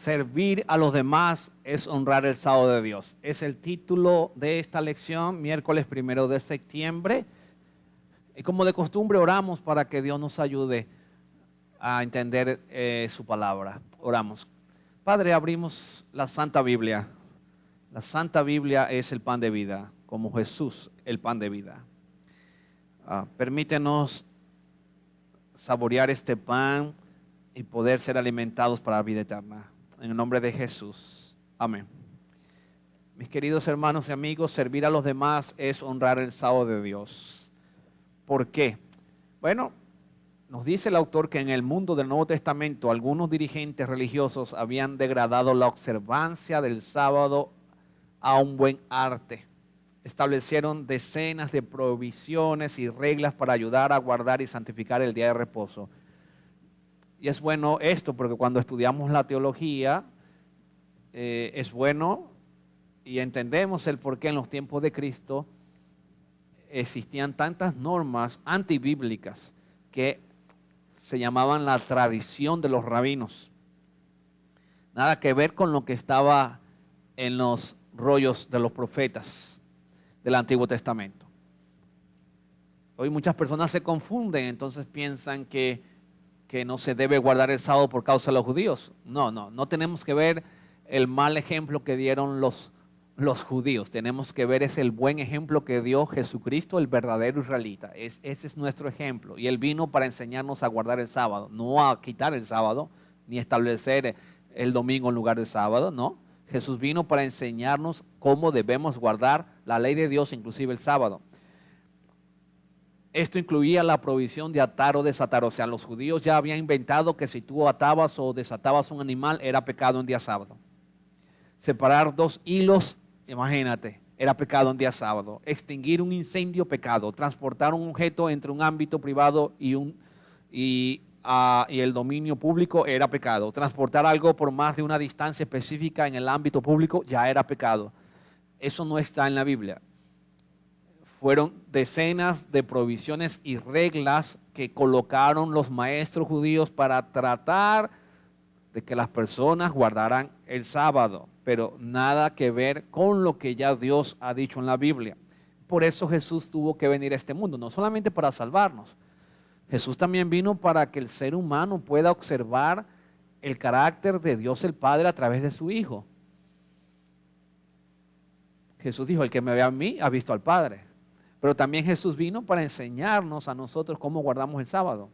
Servir a los demás es honrar el sábado de Dios. Es el título de esta lección, miércoles 1 de septiembre. Y como de costumbre oramos para que Dios nos ayude a entender su palabra. Oramos. Padre, abrimos la Santa Biblia. La Santa Biblia es el pan de vida, como Jesús, el pan de vida. Permítenos saborear este pan y poder ser alimentados para la vida eterna. En el nombre de Jesús. Amén. Mis queridos hermanos y amigos, servir a los demás es honrar el sábado de Dios. ¿Por qué? Bueno, nos dice el autor que en el mundo del Nuevo Testamento algunos dirigentes religiosos habían degradado la observancia del sábado a un buen arte. Establecieron decenas de prohibiciones y reglas para ayudar a guardar y santificar el día de reposo. Y es bueno esto porque cuando estudiamos la teología es bueno y entendemos el por qué en los tiempos de Cristo existían tantas normas antibíblicas que se llamaban la tradición de los rabinos. Nada que ver con lo que estaba en los rollos de los profetas del Antiguo Testamento. Hoy muchas personas se confunden, entonces piensan que no se debe guardar el sábado por causa de los judíos. No tenemos que ver el mal ejemplo que dieron los judíos. Tenemos que ver es el buen ejemplo que dio Jesucristo, el verdadero israelita. Ese es nuestro ejemplo. Y Él vino para enseñarnos a guardar el sábado, no a quitar el sábado, ni establecer el domingo en lugar de sábado, no. Jesús vino para enseñarnos cómo debemos guardar la ley de Dios, inclusive el sábado. Esto incluía la provisión de atar o desatar. O sea, los judíos ya habían inventado que si tú atabas o desatabas un animal era pecado en día sábado. Separar dos hilos, imagínate, era pecado en día sábado. Extinguir un incendio, pecado. Transportar un objeto entre un ámbito privado y el dominio público era pecado. Transportar algo por más de una distancia específica en el ámbito público ya era pecado. Eso no está en la Biblia. Fueron decenas de prohibiciones y reglas que colocaron los maestros judíos para tratar de que las personas guardaran el sábado, pero nada que ver con lo que ya Dios ha dicho en la Biblia. Por eso Jesús tuvo que venir a este mundo, no solamente para salvarnos. Jesús también vino para que el ser humano pueda observar el carácter de Dios el Padre a través de su Hijo. Jesús dijo, el que me ve a mí ha visto al Padre. Pero también Jesús vino para enseñarnos a nosotros cómo guardamos el sábado.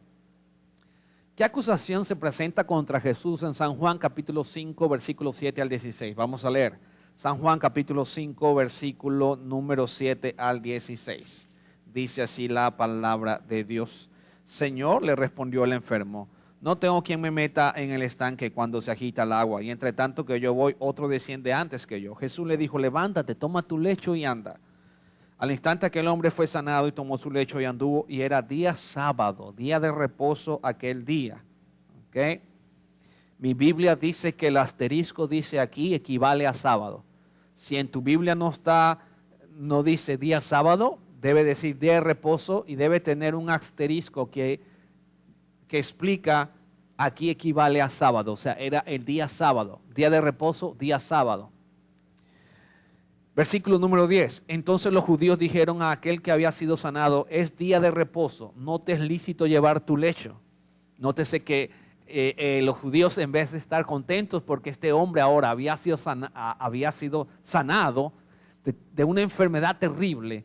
¿Qué acusación se presenta contra Jesús en San Juan capítulo 5, versículo 7 al 16? Vamos a leer. San Juan capítulo 5, versículo número 7 al 16. Dice así la palabra de Dios. Señor, le respondió el enfermo, no tengo quien me meta en el estanque cuando se agita el agua, y entre tanto que yo voy, otro desciende antes que yo. Jesús le dijo, levántate, toma tu lecho y anda. Al instante aquel hombre fue sanado y tomó su lecho y anduvo, y era día sábado, día de reposo aquel día. ¿Okay? Mi Biblia dice que el asterisco dice aquí equivale a sábado. Si en tu Biblia no dice día sábado, debe decir día de reposo y debe tener un asterisco que explica aquí equivale a sábado. O sea, era el día sábado, día de reposo, día sábado. Versículo número 10. Entonces los judíos dijeron a aquel que había sido sanado, es día de reposo, no te es lícito llevar tu lecho. Nótese que los judíos, en vez de estar contentos porque este hombre ahora había sido sanado de una enfermedad terrible,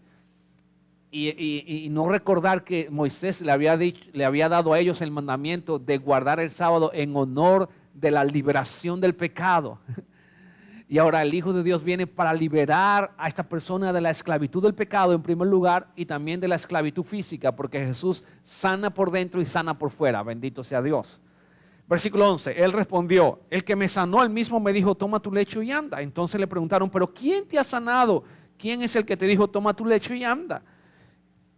y no recordar que Moisés le había dado a ellos el mandamiento de guardar el sábado en honor de la liberación del pecado. Y ahora el Hijo de Dios viene para liberar a esta persona de la esclavitud del pecado en primer lugar, y también de la esclavitud física, porque Jesús sana por dentro y sana por fuera. Bendito sea Dios. Versículo 11. Él respondió, el que me sanó, él mismo me dijo, toma tu lecho y anda. Entonces le preguntaron, pero ¿quién te ha sanado? ¿Quién es el que te dijo, toma tu lecho y anda?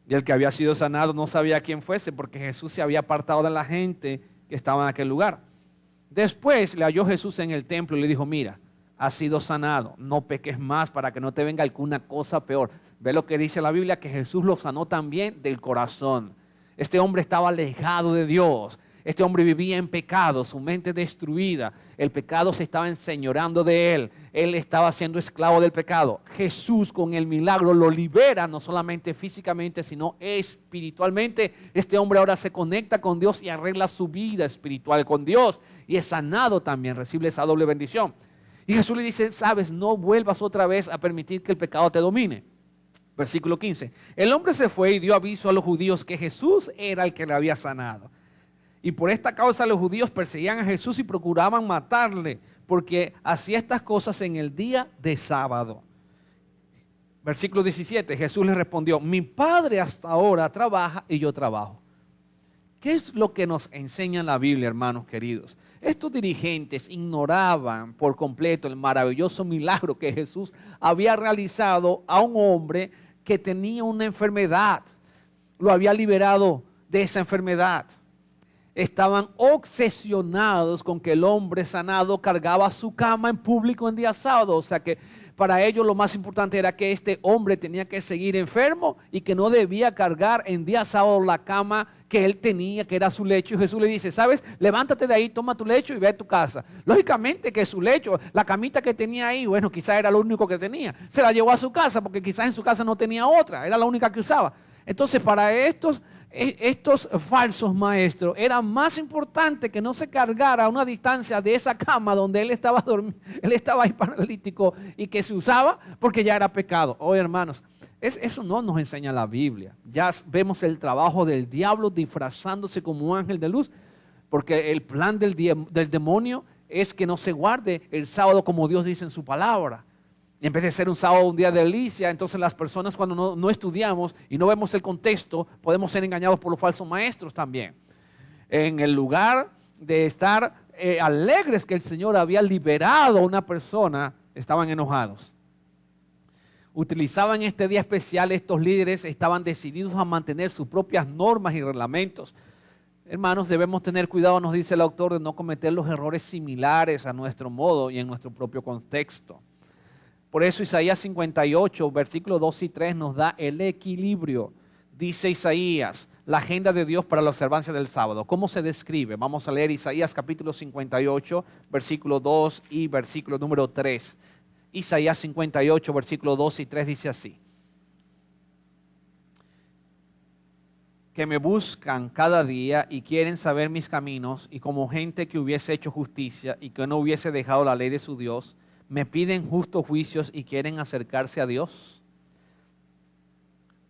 Y el que había sido sanado no sabía quién fuese, porque Jesús se había apartado de la gente que estaba en aquel lugar. Después le halló Jesús en el templo y le dijo, mira, has sido sanado, no peques más para que no te venga alguna cosa peor. Ve lo que dice la Biblia, que Jesús lo sanó también del corazón. Este hombre estaba alejado de Dios. Este hombre vivía en pecado, su mente destruida. El pecado se estaba enseñoreando de él. Él estaba siendo esclavo del pecado. Jesús con el milagro lo libera, no solamente físicamente, sino espiritualmente. Este hombre ahora se conecta con Dios y arregla su vida espiritual con Dios. Y es sanado también, recibe esa doble bendición. Y Jesús le dice, sabes, no vuelvas otra vez a permitir que el pecado te domine. Versículo 15. El hombre se fue y dio aviso a los judíos que Jesús era el que le había sanado. Y por esta causa los judíos perseguían a Jesús y procuraban matarle, porque hacía estas cosas en el día de sábado. Versículo 17. Jesús le respondió, mi Padre hasta ahora trabaja y yo trabajo. ¿Qué es lo que nos enseña la Biblia, hermanos queridos? Estos dirigentes ignoraban por completo el maravilloso milagro que Jesús había realizado a un hombre que tenía una enfermedad. Lo había liberado de esa enfermedad. Estaban obsesionados con que el hombre sanado cargaba su cama en público en día sábado. O sea que para ellos lo más importante era que este hombre tenía que seguir enfermo y que no debía cargar en día sábado la cama que él tenía, que era su lecho. Y Jesús le dice, ¿sabes? Levántate de ahí, toma tu lecho y ve a tu casa. Lógicamente que su lecho, la camita que tenía ahí, bueno, quizás era lo único que tenía. Se la llevó a su casa porque quizás en su casa no tenía otra, era la única que usaba. Entonces para estos falsos maestros era más importante que no se cargara a una distancia de esa cama donde él estaba él estaba ahí paralítico y que se usaba porque ya era pecado. Oye, hermanos, eso no nos enseña la Biblia. Ya vemos el trabajo del diablo disfrazándose como un ángel de luz, porque el plan del demonio es que no se guarde el sábado como Dios dice en su palabra. Y en vez de ser un sábado, un día de delicia, entonces las personas cuando no estudiamos y no vemos el contexto, podemos ser engañados por los falsos maestros también. En el lugar de estar alegres que el Señor había liberado a una persona, estaban enojados. Utilizaban este día especial, estos líderes estaban decididos a mantener sus propias normas y reglamentos. Hermanos, debemos tener cuidado, nos dice el autor, de no cometer los errores similares a nuestro modo y en nuestro propio contexto. Por eso Isaías 58, versículos 2 y 3 nos da el equilibrio. Dice Isaías, la agenda de Dios para la observancia del sábado. ¿Cómo se describe? Vamos a leer Isaías capítulo 58, versículo 2 y versículo número 3. Isaías 58, versículo 2 y 3 dice así. Que me buscan cada día y quieren saber mis caminos, y como gente que hubiese hecho justicia y que no hubiese dejado la ley de su Dios, me piden justos juicios y quieren acercarse a Dios.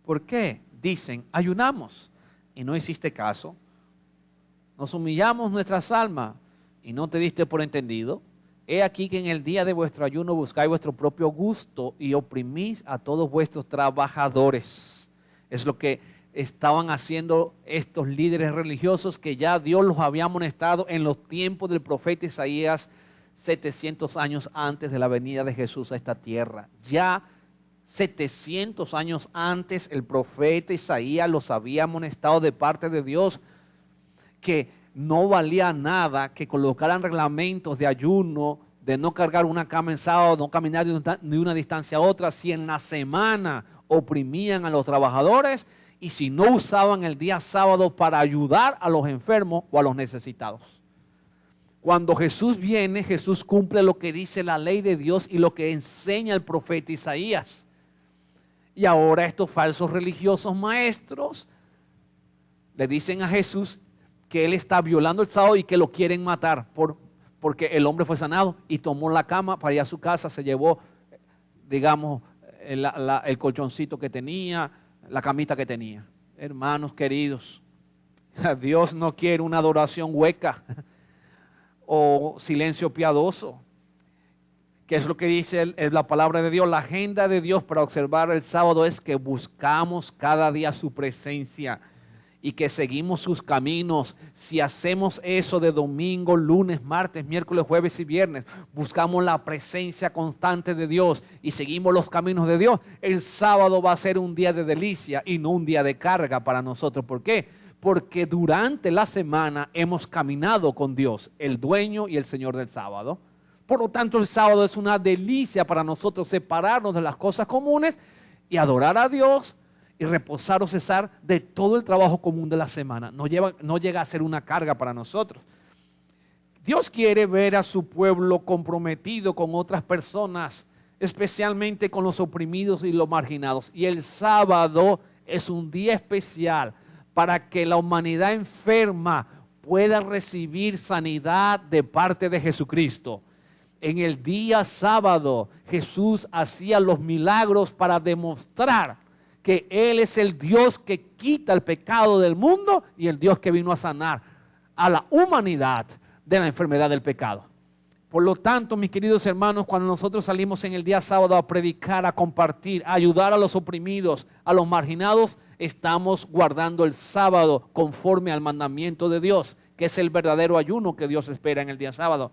¿Por qué? Dicen, ayunamos y no hiciste caso. Nos humillamos nuestras almas y no te diste por entendido. He aquí que en el día de vuestro ayuno buscáis vuestro propio gusto y oprimís a todos vuestros trabajadores. Es lo que estaban haciendo estos líderes religiosos que ya Dios los había amonestado en los tiempos del profeta Isaías, 700 años antes de la venida de Jesús a esta tierra. Ya 700 años antes el profeta Isaías los había amonestado de parte de Dios que no valía nada que colocaran reglamentos de ayuno, de no cargar una cama en sábado, no caminar de una distancia a otra, si en la semana oprimían a los trabajadores y si no usaban el día sábado para ayudar a los enfermos o a los necesitados. Cuando Jesús viene, Jesús cumple lo que dice la ley de Dios y lo que enseña el profeta Isaías. Y ahora estos falsos religiosos maestros le dicen a Jesús que él está violando el sábado y que lo quieren matar porque el hombre fue sanado y tomó la cama para ir a su casa, se llevó, digamos, el colchoncito que tenía, la camita que tenía. Hermanos queridos, Dios no quiere una adoración hueca o silencio piadoso. ¿Qué es lo que dice la palabra de Dios? La agenda de Dios para observar el sábado es que buscamos cada día su presencia y que seguimos sus caminos. Si hacemos eso de domingo, lunes, martes, miércoles, jueves y viernes, buscamos la presencia constante de Dios y seguimos los caminos de Dios, el sábado va a ser un día de delicia y no un día de carga para nosotros. ¿Por qué? Porque durante la semana hemos caminado con Dios, el dueño y el Señor del sábado. Por lo tanto, el sábado es una delicia para nosotros separarnos de las cosas comunes y adorar a Dios y reposar o cesar de todo el trabajo común de la semana. No llega a ser una carga para nosotros. Dios quiere ver a su pueblo comprometido con otras personas, especialmente con los oprimidos y los marginados. Y el sábado es un día especial para que la humanidad enferma pueda recibir sanidad de parte de Jesucristo. En el día sábado Jesús hacía los milagros para demostrar que Él es el Dios que quita el pecado del mundo y el Dios que vino a sanar a la humanidad de la enfermedad del pecado. Por lo tanto, mis queridos hermanos, cuando nosotros salimos en el día sábado a predicar, a compartir, a ayudar a los oprimidos, a los marginados, estamos guardando el sábado conforme al mandamiento de Dios, que es el verdadero ayuno que Dios espera en el día sábado.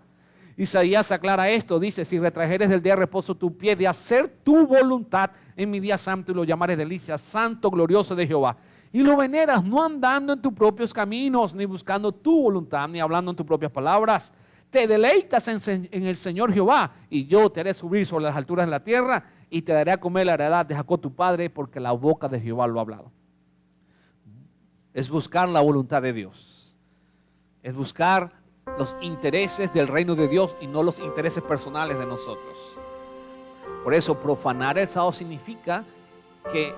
Isaías aclara esto, dice: si retrajeres del día de reposo tu pie de hacer tu voluntad en mi día santo y lo llamares delicia, santo, glorioso de Jehová, y lo veneras no andando en tus propios caminos, ni buscando tu voluntad, ni hablando en tus propias palabras, te deleitas en el Señor Jehová, y yo te haré subir sobre las alturas de la tierra, y te daré a comer la heredad de Jacob tu padre, porque la boca de Jehová lo ha hablado. Es buscar la voluntad de Dios, es buscar los intereses del reino de Dios y no los intereses personales de nosotros. Por eso profanar el sábado significa que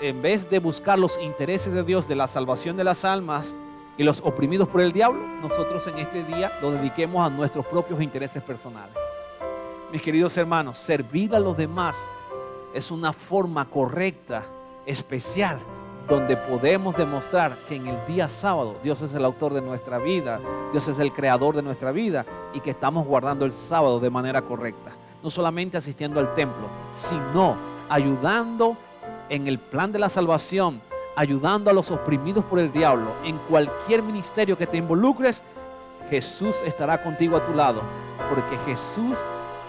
en vez de buscar los intereses de Dios, de la salvación de las almas y los oprimidos por el diablo, nosotros en este día lo dediquemos a nuestros propios intereses personales. Mis queridos hermanos, servir a los demás es una forma correcta, especial, donde podemos demostrar que en el día sábado Dios es el autor de nuestra vida, Dios es el creador de nuestra vida y que estamos guardando el sábado de manera correcta. No solamente asistiendo al templo, sino ayudando en el plan de la salvación, ayudando a los oprimidos por el diablo. En cualquier ministerio que te involucres, Jesús estará contigo a tu lado, porque Jesús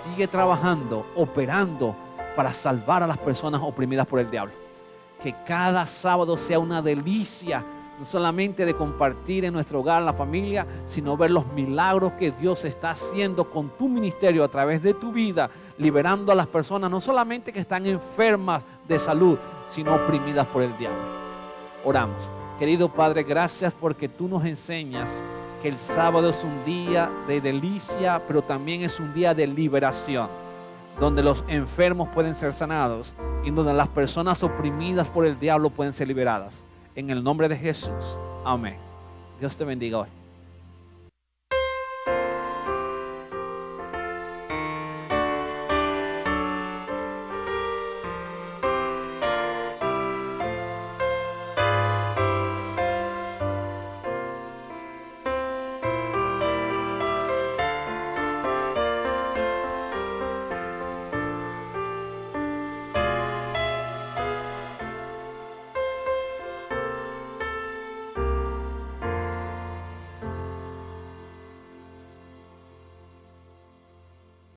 sigue trabajando, operando para salvar a las personas oprimidas por el diablo. Que cada sábado sea una delicia, no solamente de compartir en nuestro hogar, en la familia, sino ver los milagros que Dios está haciendo con tu ministerio a través de tu vida, liberando a las personas, no solamente que están enfermas de salud, sino oprimidas por el diablo. Oramos. Querido Padre, gracias porque tú nos enseñas que el sábado es un día de delicia, pero también es un día de liberación, donde los enfermos pueden ser sanados y donde las personas oprimidas por el diablo pueden ser liberadas. En el nombre de Jesús. Amén. Dios te bendiga hoy.